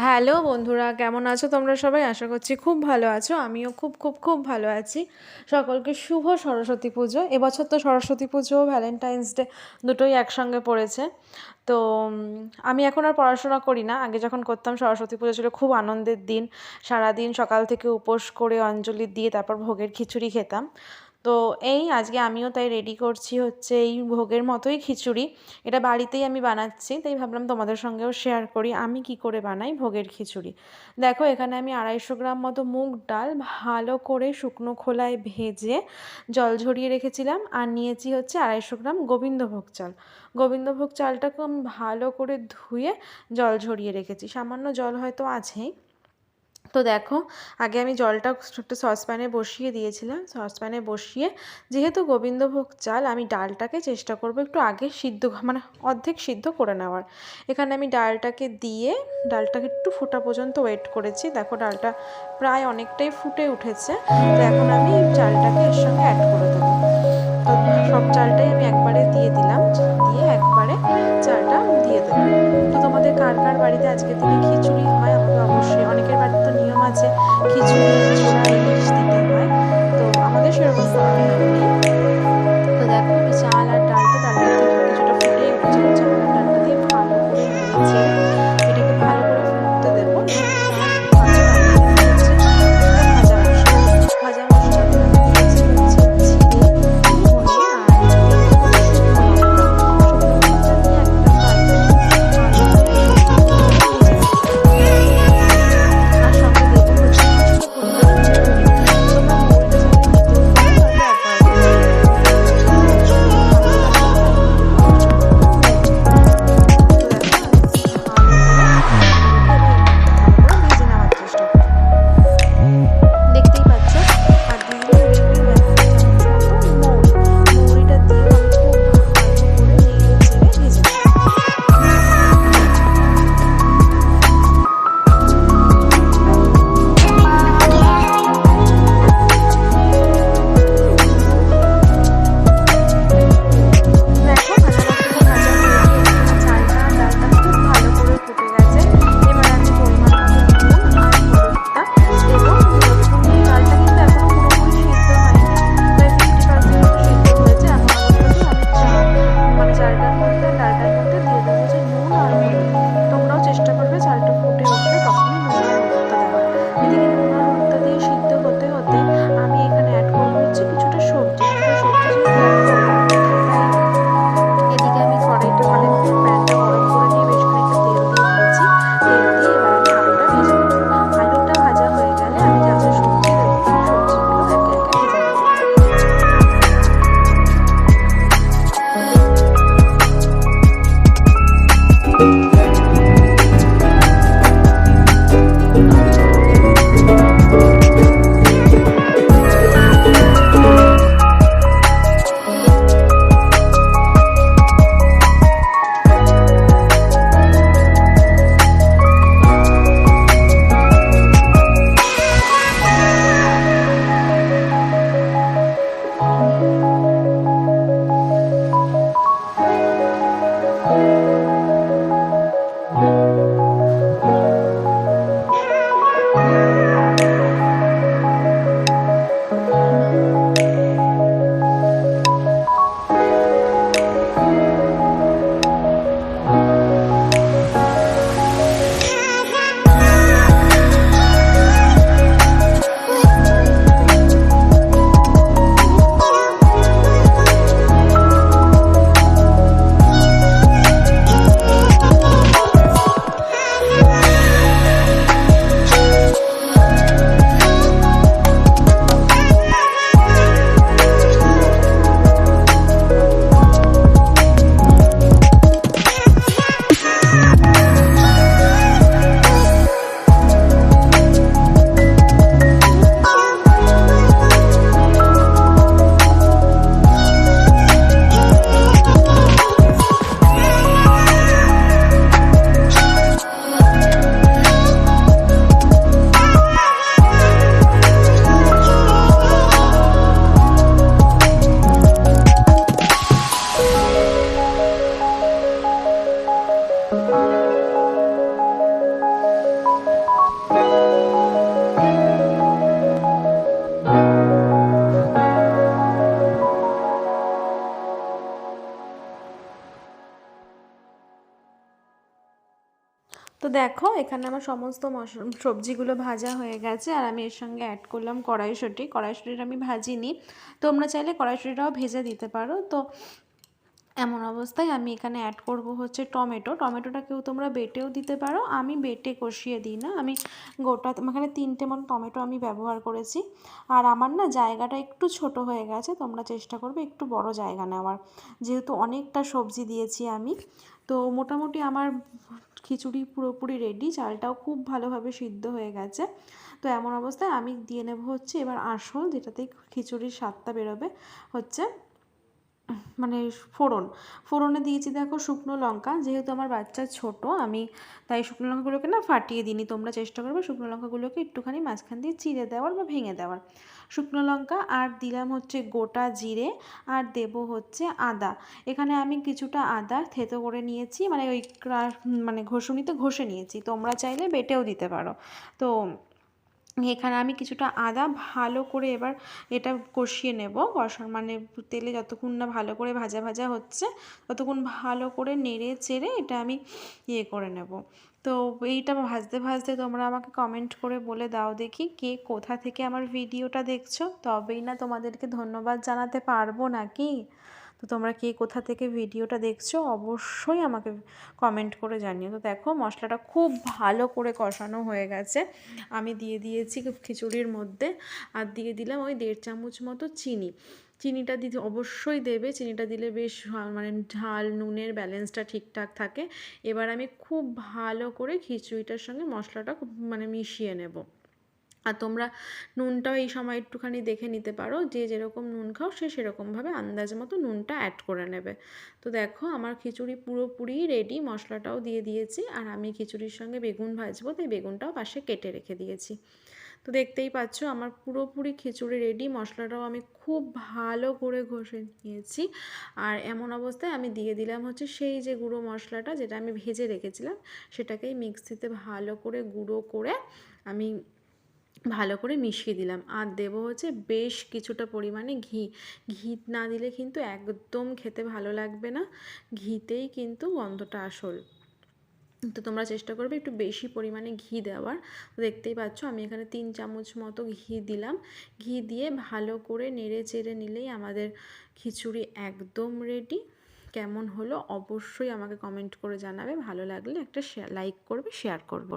Hello বন্ধুরা, কেমন আছো তোমরা সবাই? আশা করছি খুব ভালো আছো। আমিও খুব খুব খুব ভালো আছি। সকলকে শুভ সরস্বতী পুজো। এবছর তো সরস্বতী পুজো, ভ্যালেন্টাইন্স ডে দুটোই একসঙ্গে পড়েছে। তো আমি এখন আর পড়াশোনা করি না। আগে যখন করতাম সরস্বতী পুজো ছিল খুব আনন্দের দিন। সারাদিন সকাল থেকে উপোস করে অঞ্জলি দিয়ে তারপর ভোগের খিচুড়ি খেতাম। তো এই আজকে আমিও তাই রেডি করছি হচ্ছে এই ভোগের মতোই খিচুড়ি। এটা বাড়িতেই আমি বানাচ্ছি, তাই ভাবলাম তোমাদের সঙ্গেও শেয়ার করি আমি কি করে বানাই ভোগের খিচুড়ি। দেখো, এখানে আমি 250 গ্রাম মতো মুগ ডাল ভালো করে শুকনো খোলায় ভেজে জল ঝরিয়ে রেখেছিলাম, আর নিয়েছি হচ্ছে 250 গ্রাম গোবিন্দভোগ চাল। গোবিন্দভোগ চালটাকে আমি ভালো করে ধুয়ে জল ঝরিয়ে রেখেছি, সামান্য জল হয়তো আছেই। তো দেখো, আগে আমি জলটা একটা সসপ্যানে বসিয়ে দিয়েছিলাম। সসপ্যানে বসিয়ে, যেহেতু গোবিন্দভোগ চাল, আমি ডালটাকে চেষ্টা করব একটু আগে সিদ্ধ, মানে অর্ধেক সিদ্ধ করে নেওয়ার। এখানে আমি ডালটাকে দিয়ে ডালটাকে একটু ফোটা পর্যন্ত ওয়েট করেছি। দেখো, ডালটা প্রায় অনেকটাই ফুটে উঠেছে। তো এখন আমি চালটাকে এর সঙ্গে অ্যাড করে দেবো। তো সব চালটাই আমি একবারে দিয়ে দিলাম, দিয়ে একবারে চালটা দিয়ে দেবো। তো তোমাদের কার কার বাড়িতে আজকের দিনে খিচুড়ি হয় আমাকে অবশ্যই, অনেকের বাড়িতে তো নিয়ম আছে খিচুড়ি ছোড়া ইলিশ দিতে হয়, তো আমাদের সেরকম কোনো নিয়ম নেই। তো দেখো, আমি চাল আর ডালটা কিছুটা ফুটেই উঠেছে, চাল আর ডালটা দিয়ে ভালো করে নেড়েছে এটাকে ভালো করে ফুটতে দেবো। ভাজা ভাজা মশলা দিয়েছি হচ্ছে জিরে, ধনে আর শুকনো লঙ্কা নিয়ে একটা ফ্রাই আর সঙ্গে দেবো হচ্ছে কিছুটা পরিমাণ তোমরা মৌরিটা দেখো এখানে আমার সমস্ত সবজিগুলো ভাজা হয়ে গেছে, আর আমি এর সঙ্গে অ্যাড করলাম কড়াইশুঁটি। কড়াইশুঁটিটা আমি ভাজিনি, তোমরা চাইলে কড়াইশুঁটিটাও ভেজে দিতে পারো। তো এমন অবস্থায় আমি এখানে অ্যাড করব হচ্ছে টমেটো। টমেটোটাকেও তোমরা বেটেও দিতে পারো, আমি বেটে কষিয়ে দিই না, আমি গোটা এখানে 3টে মতো টমেটো আমি ব্যবহার করেছি। আর আমার না জায়গাটা একটু ছোট হয়ে গেছে, তোমরা চেষ্টা করবে একটু বড় জায়গা নেওয়ার, যেহেতু অনেকটা সবজি দিয়েছি আমি। তো মোটামুটি আমার খিচুড়ি পুরোপুরি রেডি, চালটাও খুব ভালোভাবে সিদ্ধ হয়ে গেছে। তো এমন অবস্থায় আমি দিয়ে নেব হচ্ছে এবার আসল, যেটাতেই খিচুড়ির স্বাদটা বেরোবে, হচ্ছে মানে ফোড়নে দিয়েছি দেখো শুকনো লঙ্কা। যেহেতু আমার বাচ্চা ছোট, আমি তাই শুকনো লঙ্কাগুলোকে না ফাটিয়ে দিইনি, তোমরা চেষ্টা করবে শুকনো লঙ্কাগুলোকে একটুখানি মাঝখান দিয়ে চিড়ে দেওয়ার বা ভেঙে দেওয়ার। শুকনো লঙ্কা আর দিলাম হচ্ছে গোটা জিরে, আর দেব হচ্ছে আদা। এখানে আমি কিছুটা আদা থেতো করে নিয়েছি, মানে ওই মানে ঘষুনিতে ঘষে নিয়েছি, তোমরা চাইলে বেটেও দিতে পারো। তো এখানে আমি কিছুটা আদা ভালো করে এবার এটা কষিয়ে নেব, মানে তেলে যতক্ষণ না ভালো করে ভাজা ভাজা হচ্ছে ততক্ষণ ভালো করে নেড়ে চেড়ে এটা আমি করে নেব। তো এইটা ভাজতে ভাজতে তোমরা আমাকে কমেন্ট করে বলে দাও দেখি কে কোথা থেকে আমার ভিডিওটা দেখছো, তবেই না তোমাদেরকে ধন্যবাদ জানাতে পারবো নাকি। তো তোমরা কে কোথা থেকে ভিডিওটা দেখছো অবশ্যই আমাকে কমেন্ট করে জানিও। তো দেখো মশলাটা খুব ভালো করে কষানো হয়ে গেছে, আমি দিয়ে দিয়েছি খিচুড়ির মধ্যে, আর দিয়ে দিলাম ওই 1.5 চামচ মতো চিনি। চিনিটা দিতে অবশ্যই দেবে, চিনিটা দিলে বেশ মানে ঝাল নুনের ব্যালেন্সটা ঠিকঠাক থাকে। এবার আমি খুব ভালো করে খিচুড়িটার সঙ্গে মশলাটা মানে মিশিয়ে নেব। আর তোমরা নুনটাও এই সময় একটুখানি দেখে নিতে পারো, যে যেরকম নুন খাও সে সেরকমভাবে আন্দাজ মতো নুনটা অ্যাড করে নেবে। তো দেখো আমার খিচুড়ি পুরোপুরি রেডি, মশলাটাও দিয়ে দিয়েছি, আর আমি খিচুড়ির সঙ্গে বেগুন ভাজবো তাই বেগুনটাও পাশে কেটে রেখে দিয়েছি। তো দেখতেই পাচ্ছ আমার পুরোপুরি খিচুড়ি রেডি, মশলাটাও আমি খুব ভালো করে ঘষে নিয়েছি। আর এমন অবস্থায় আমি দিয়ে দিলাম হচ্ছে সেই যে গুঁড়ো মশলাটা যেটা আমি ভেজে রেখেছিলাম, সেটাকেই মিক্সিতে ভালো করে গুঁড়ো করে আমি ভালো করে মিশিয়ে দিলাম। আর দেবো হচ্ছে বেশ কিছুটা পরিমাণে ঘি। ঘি না দিলে কিন্তু একদম খেতে ভালো লাগবে না, ঘিতেই কিন্তু গন্ধটা আসল। তো তোমরা চেষ্টা করবে একটু বেশি পরিমাণে ঘি দেওয়ার। দেখতেই পাচ্ছ আমি এখানে 3 চামচ মতো ঘি দিলাম। ঘি দিয়ে ভালো করে নেড়ে চেড়ে নিলেই আমাদের খিচুড়ি একদম রেডি। কেমন হলো অবশ্যই আমাকে কমেন্ট করে জানাবে, ভালো লাগলে একটা লাইক করবে, শেয়ার করবে।